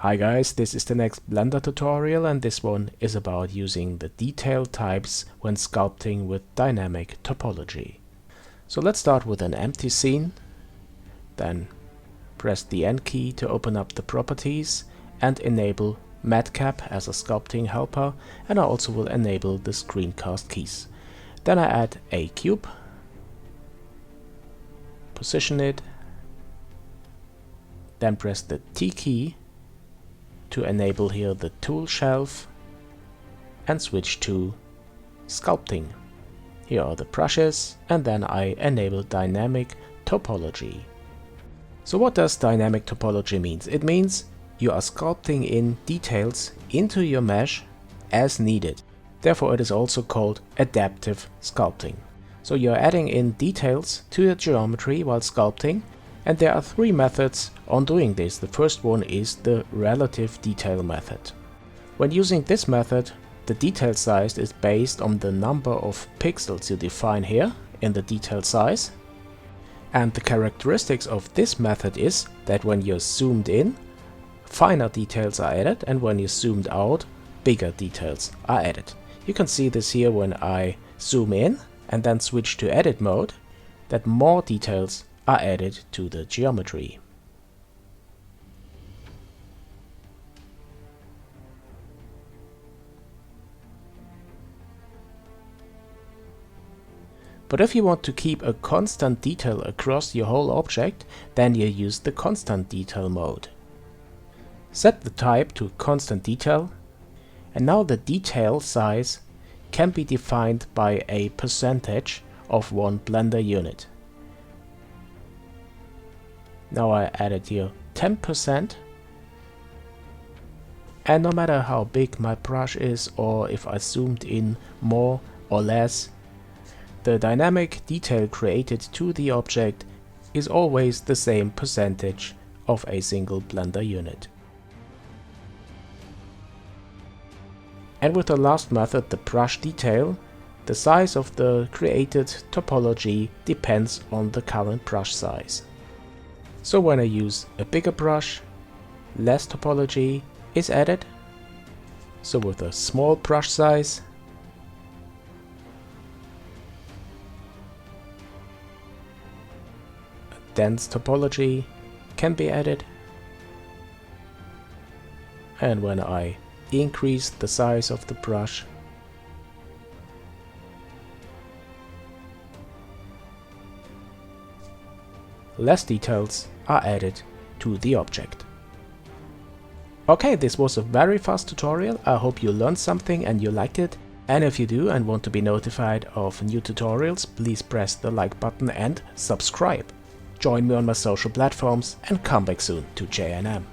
Hi guys, this is the next Blender tutorial, and this one is about using the detail types when sculpting with dynamic topology. So let's start with an empty scene, then press the N key to open up the properties and enable Matcap as a sculpting helper, and I also will enable the screencast keys. Then I add a cube, position it, then press the T key to enable here the tool shelf and switch to sculpting. Here are the brushes, and then I enable dynamic topology. So what does dynamic topology mean? It means you are sculpting in details into your mesh as needed. Therefore it is also called adaptive sculpting. So you're adding in details to your geometry while sculpting, and there are three methods on doing this. The first one is the relative detail method. When using this method, the detail size is based on the number of pixels you define here in the detail size. And the characteristics of this method is that when you're zoomed in, finer details are added, and when you're zoomed out, bigger details are added. You can see this here when I zoom in and then switch to edit mode, that more details are added to the geometry. But if you want to keep a constant detail across your whole object, then you use the constant detail mode. Set the type to constant detail, and now the detail size can be defined by a percentage of one Blender unit. Now I added here 10%, and no matter how big my brush is or if I zoomed in more or less, the dynamic detail created to the object is always the same percentage of a single Blender unit. And with the last method, the brush detail, the size of the created topology depends on the current brush size. So when I use a bigger brush, less topology is added. So with a small brush size, a dense topology can be added. And when I increase the size of the brush, less details are added to the object. Okay, this was a very fast tutorial. I hope you learned something and you liked it. And if you do and want to be notified of new tutorials, please press the like button and subscribe. Join me on my social platforms and come back soon to JNM.